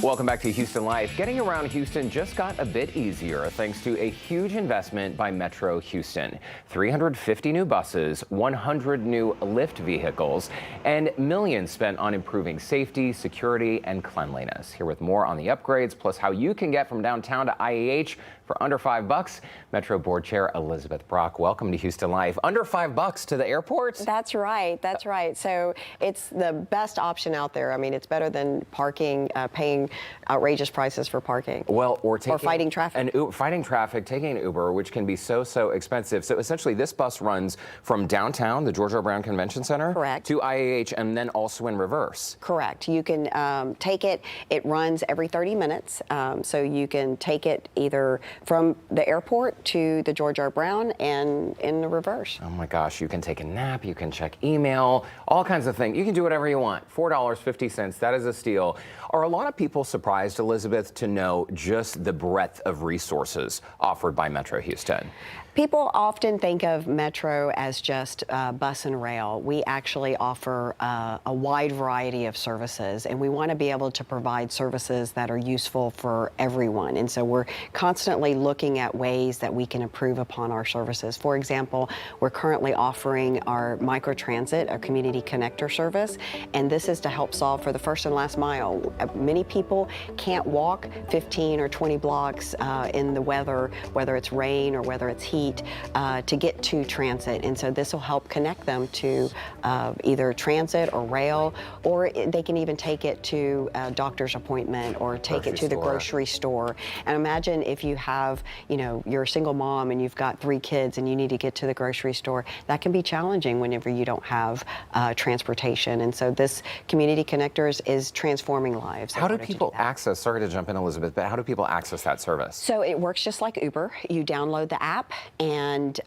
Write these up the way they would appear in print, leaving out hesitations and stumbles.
Welcome back to Houston Life. Getting around Houston just got a bit easier thanks to a huge investment by Metro Houston. 350 new buses, 100 new lift vehicles, and millions spent on improving safety, security, and cleanliness. Here with more on the upgrades, plus how you can get from downtown to IAH for under $5. Metro Board Chair Elizabeth Brock, welcome to Houston Life. Under $5 to the airport? That's right. That's right. So it's the best option out there. I mean, it's better than parking, paying outrageous prices for parking. Well, or fighting traffic. And fighting traffic, taking an Uber, which can be so expensive. So essentially, this bus runs from downtown, the George R. Brown Convention Center, correct, to IAH, and then also in reverse. Correct. You can take it. It runs every 30 minutes, so you can take it either from the airport to the George R. Brown and in the reverse. Oh my gosh, you can take a nap, you can check email, all kinds of things. You can do whatever you want. $4.50, that is a steal. Are a lot of people surprised, Elizabeth, to know just the breadth of resources offered by Metro Houston? People often think of Metro as just bus and rail. We actually offer a wide variety of services, and we want to be able to provide services that are useful for everyone. And so we're constantly looking at ways that we can improve upon our services. For example, we're currently offering our microtransit, a community connector service, and this is to help solve for the first and last mile. Many people can't walk 15 or 20 blocks in the weather, whether it's rain or whether it's heat, to get to transit, and so this will help connect them to either transit or rail, or they can even take it to a doctor's appointment or take it to the grocery store. And imagine if you have, you're a single mom and you've got 3 kids and you need to get to the grocery store. That can be challenging whenever you don't have transportation, and so this community connectors is transforming lives. How do people access, sorry to jump in, Elizabeth, but how do people access that service? So it works just like Uber. You download the app, and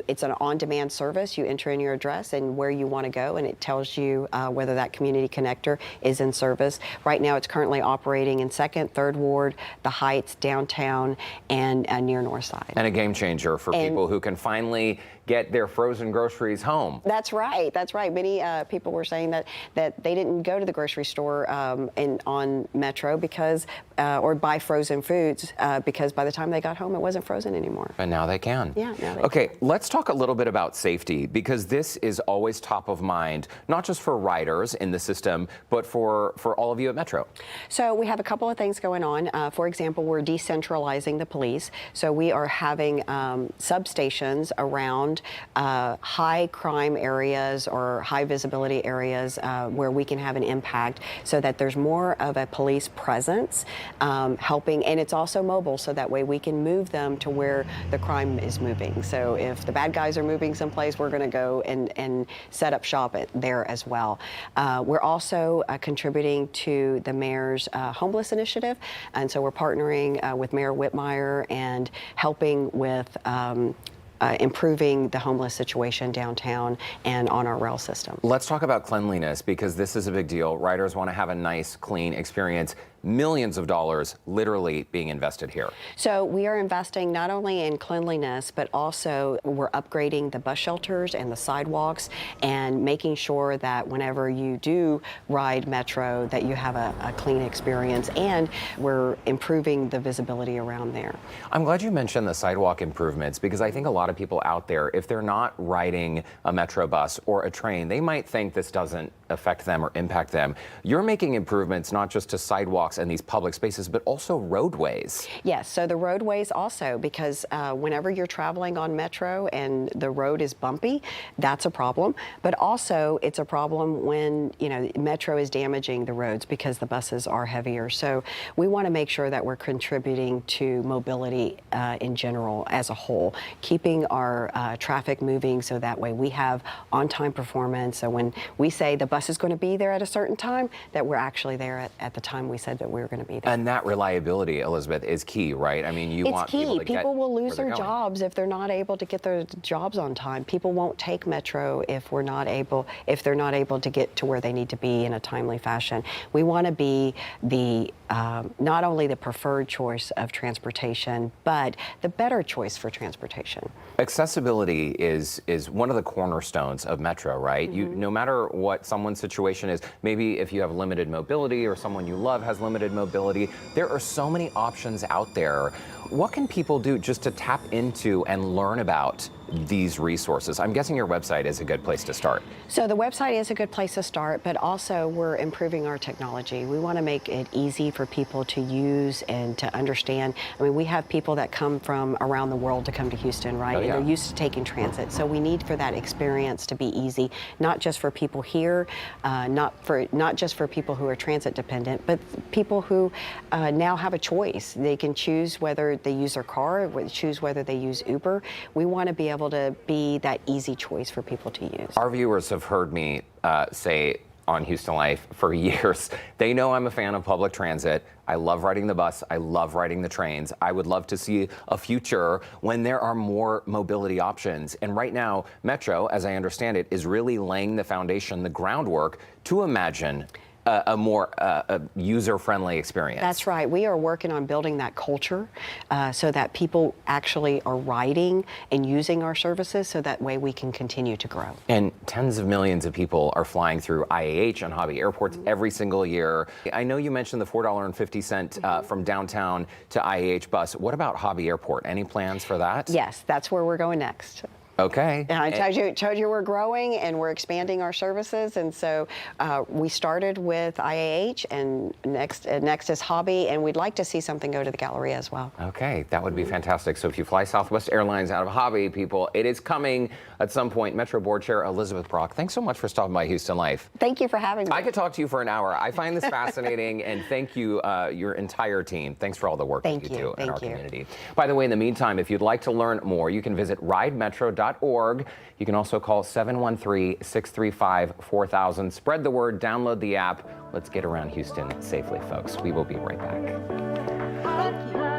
it's an on-demand service. You enter in your address and where you want to go, and it tells you whether that community connector is in service. Right now, it's currently operating in 2nd, 3rd Ward, the Heights, downtown, and near North Side. And a game changer for people who can finally get their frozen groceries home. That's right. That's right. Many people were saying that they didn't go to the grocery store on Metro because or buy frozen foods because by the time they got home, it wasn't frozen anymore. And now they can. Yeah. Now they okay, can. Let's talk a little bit about safety, because this is always top of mind, not just for riders in the system, but for all of you at Metro. So we have a couple of things going on. For example, we're decentralizing the police. So we are having substations around high crime areas or high visibility areas where we can have an impact, so that there's more of a police presence helping, and it's also mobile, so that way we can move them to where the crime is moving. So if the bad guys are moving someplace, we're going to go and set up shop there as well. We're also contributing to the mayor's homeless initiative, and so we're partnering with Mayor Whitmire and helping with improving the homeless situation downtown and on our rail system. Let's talk about cleanliness, because this is a big deal. Riders want to have a nice, clean experience. Millions of dollars literally being invested here. So we are investing not only in cleanliness, but also we're upgrading the bus shelters and the sidewalks and making sure that whenever you do ride Metro, that you have a clean experience, and we're improving the visibility around there. I'm glad you mentioned the sidewalk improvements, because I think a lot of people out there, if they're not riding a Metro bus or a train, they might think this doesn't affect them or impact them. You're making improvements not just to sidewalks and these public spaces, but also roadways. Yes, so the roadways also, because whenever you're traveling on Metro and the road is bumpy, that's a problem. But also it's a problem when, Metro is damaging the roads because the buses are heavier. So we want to make sure that we're contributing to mobility in general as a whole, keeping our traffic moving, so that way we have on-time performance. So when we say the bus is going to be there at a certain time, that we're actually there at the time we said that we were going to be there. And that reliability, Elizabeth, is key, right? I mean, you want people to get People will lose their going. jobs if they're not able to get their jobs on time. People won't take Metro if they're not able to get to where they need to be in a timely fashion. We want to be the not only the preferred choice of transportation, but the better choice for transportation. Accessibility is one of the cornerstones of Metro, right? No matter what someone's situation is, maybe if you have limited mobility or someone you love has limited mobility, there are so many options out there. What can people do just to tap into and learn about these resources? I'm guessing your website is a good place to start. So the website is a good place to start, but also we're improving our technology. We want to make it easy for people to use and to understand. I mean, we have people that come from around the world to come to Houston, right? Oh, yeah. And they're used to taking transit. So we need for that experience to be easy, not just for people here, not just for people who are transit dependent, but people who now have a choice. They can choose whether they use their car, choose whether they use Uber. We want to be able to be that easy choice for people to use. Our viewers have heard me say on Houston Life for years, they know I'm a fan of public transit. I love riding the bus. I love riding the trains. I would love to see a future when there are more mobility options. And right now, Metro, as I understand it, is really laying the foundation, the groundwork to imagine a more user-friendly experience. That's right. We are working on building that culture so that people actually are riding and using our services so that way we can continue to grow. And tens of millions of people are flying through IAH and Hobby airports every single year. I know you mentioned the $4.50 from downtown to IAH bus. What about Hobby Airport? Any plans for that? Yes, that's where we're going next. Okay. And I told you we're growing and we're expanding our services, and so we started with IAH, and next is Hobby, and we'd like to see something go to the Galleria as well. Okay, that would be fantastic. So if you fly Southwest Airlines out of Hobby, people, it is coming at some point. Metro Board Chair Elizabeth Brock, thanks so much for stopping by Houston Life. Thank you for having me. I could talk to you for an hour. I find this fascinating, and thank you, your entire team. Thanks for all the work that you do in our community. By the way, in the meantime, if you'd like to learn more, you can visit ridemetro.org. You can also call 713-635-4000. Spread the word, download the app. Let's get around Houston safely, folks. We will be right back. Thank you.